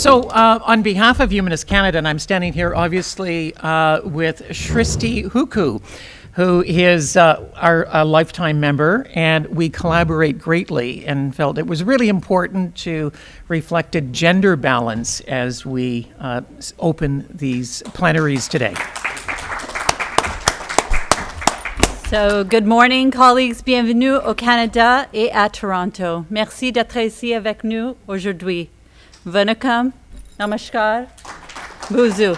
So on behalf of Humanist Canada, and I'm standing here obviously with Srishti Hukku, who is our lifetime member, and we collaborate greatly and felt it was really important to reflect a gender balance as we open these plenaries today. So, good morning, colleagues. Bienvenue au Canada et à Toronto. Merci d'être ici avec nous aujourd'hui. Vanakkam, namaskar, bonjour.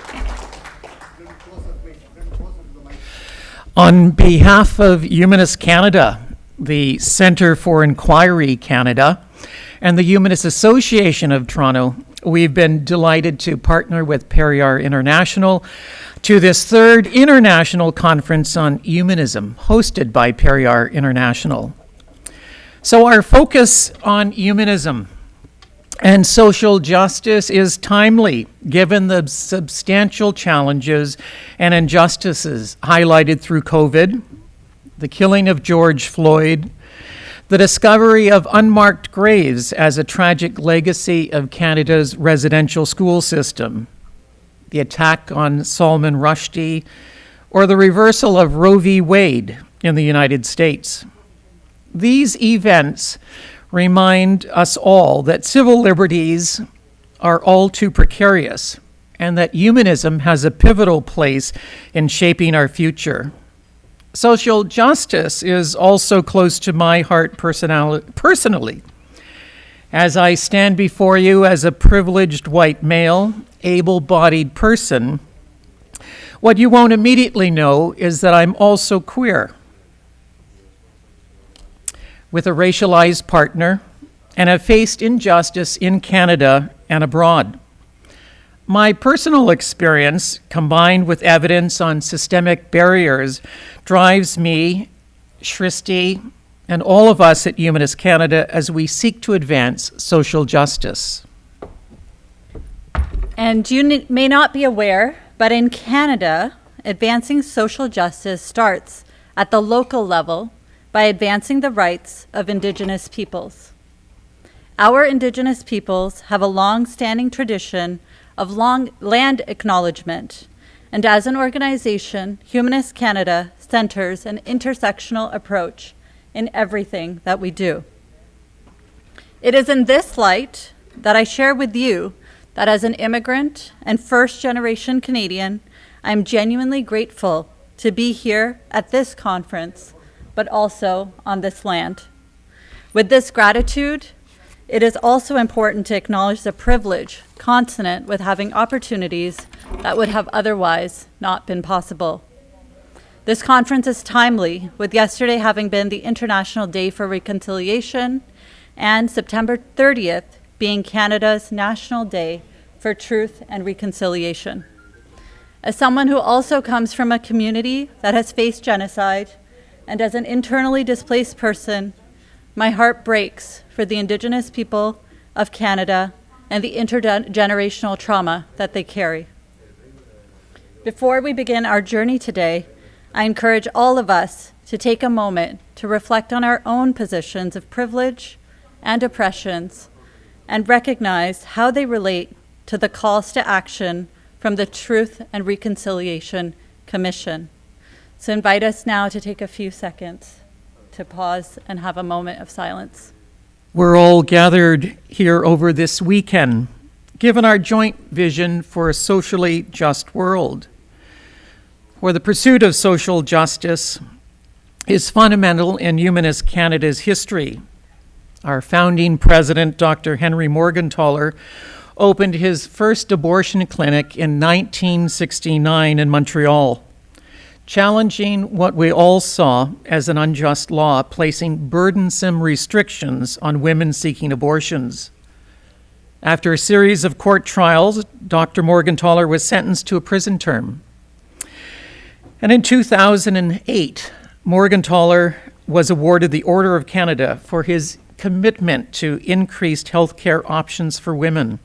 On behalf of Humanist Canada, the Centre for Inquiry Canada, and the Humanist Association of Toronto, we've been delighted to partner with Periyar International to this third international conference on humanism, hosted by Periyar International. So our focus on humanism and social justice is timely, given the substantial challenges and injustices highlighted through COVID, the killing of George Floyd, the discovery of unmarked graves as a tragic legacy of Canada's residential school system, the attack on Salman Rushdie, or the reversal of Roe v. Wade in the United States. These events remind us all that civil liberties are all too precarious and that humanism has a pivotal place in shaping our future. Social justice is also close to my heart personally. As I stand before you as a privileged white male, able-bodied person, what you won't immediately know is that I'm also queer, with a racialized partner, and have faced injustice in Canada and abroad. My personal experience, combined with evidence on systemic barriers, drives me, Srishti, and all of us at Humanist Canada as we seek to advance social justice. And you may not be aware, but in Canada, advancing social justice starts at the local level by advancing the rights of Indigenous peoples. Our Indigenous peoples have a long-standing tradition of land acknowledgement, and as an organization, Humanist Canada centers an intersectional approach in everything that we do. It is in this light that I share with you that as an immigrant and first-generation Canadian, I'm genuinely grateful to be here at this conference, but also on this land. With this gratitude, it is also important to acknowledge the privilege consonant with having opportunities that would have otherwise not been possible. This conference is timely, with yesterday having been the International Day for Reconciliation and September 30th being Canada's National Day for Truth and Reconciliation. As someone who also comes from a community that has faced genocide, and as an internally displaced person, my heart breaks for the Indigenous people of Canada and the intergenerational trauma that they carry. Before we begin our journey today, I encourage all of us to take a moment to reflect on our own positions of privilege and oppressions and recognize how they relate to the calls to action from the Truth and Reconciliation Commission. So invite us now to take a few seconds to pause and have a moment of silence. We're all gathered here over this weekend, given our joint vision for a socially just world, where the pursuit of social justice is fundamental in Humanist Canada's history. Our founding president, Dr. Henry Morgentaler, opened his first abortion clinic in 1969 in Montreal, challenging what we all saw as an unjust law, placing burdensome restrictions on women seeking abortions. After a series of court trials, Dr. Morgentaler was sentenced to a prison term. And in 2008, Morgentaler was awarded the Order of Canada for his commitment to increased healthcare options for women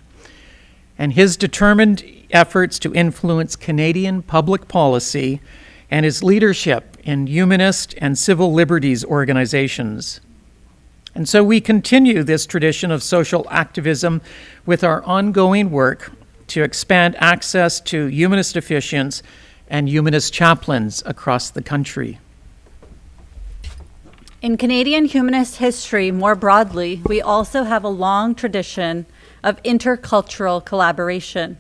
and his determined efforts to influence Canadian public policy and his leadership in humanist and civil liberties organizations. And so we continue this tradition of social activism with our ongoing work to expand access to humanist officiants and humanist chaplains across the country. In Canadian humanist history, more broadly, we also have a long tradition of intercultural collaboration.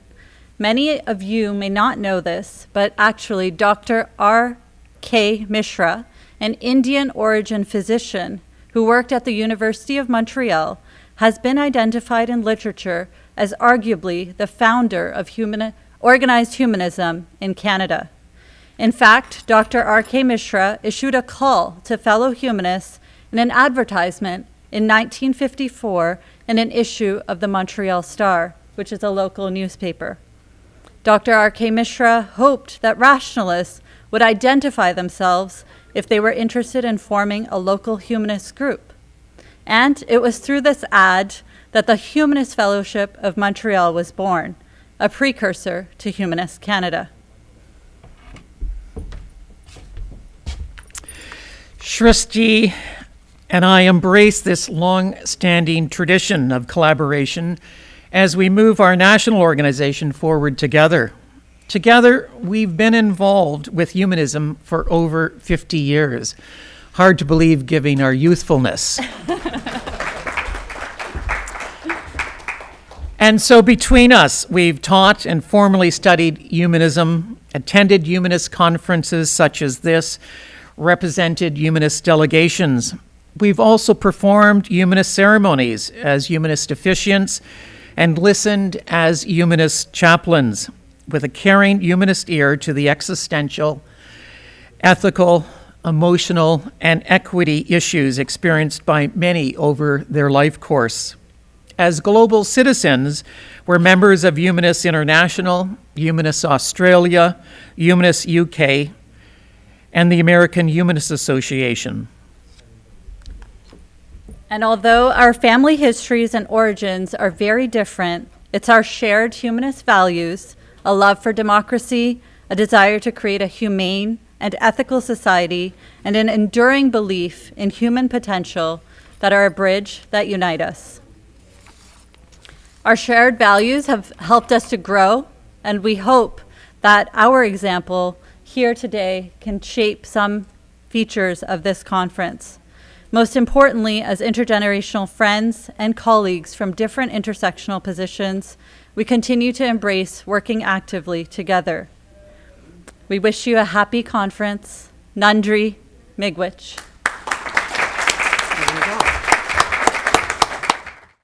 Many of you may not know this, but actually Dr. R.K. Mishra, an Indian origin physician who worked at the University of Montreal, has been identified in literature as arguably the founder of organized humanism in Canada. In fact, Dr. R.K. Mishra issued a call to fellow humanists in an advertisement in 1954 in an issue of the Montreal Star, which is a local newspaper. Dr. R.K. Mishra hoped that rationalists would identify themselves if they were interested in forming a local humanist group. And it was through this ad that the Humanist Fellowship of Montreal was born, a precursor to Humanist Canada. Srishti and I embrace this long-standing tradition of collaboration as we move our national organization forward together. Together, we've been involved with humanism for over 50 years. Hard to believe given our youthfulness. And so between us, we've taught and formally studied humanism, attended humanist conferences such as this, represented humanist delegations. We've also performed humanist ceremonies as humanist officiants and listened as humanist chaplains with a caring humanist ear to the existential, ethical, emotional, and equity issues experienced by many over their life course. As global citizens, we're members of Humanist International, Humanist Australia, Humanist UK, and the American Humanist Association. And although our family histories and origins are very different, it's our shared humanist values, a love for democracy, a desire to create a humane and ethical society, and an enduring belief in human potential that are a bridge that unite us. Our shared values have helped us to grow, and we hope that our example here today can shape some features of this conference. Most importantly, as intergenerational friends and colleagues from different intersectional positions, we continue to embrace working actively together. We wish you a happy conference. Nandri Miigwech.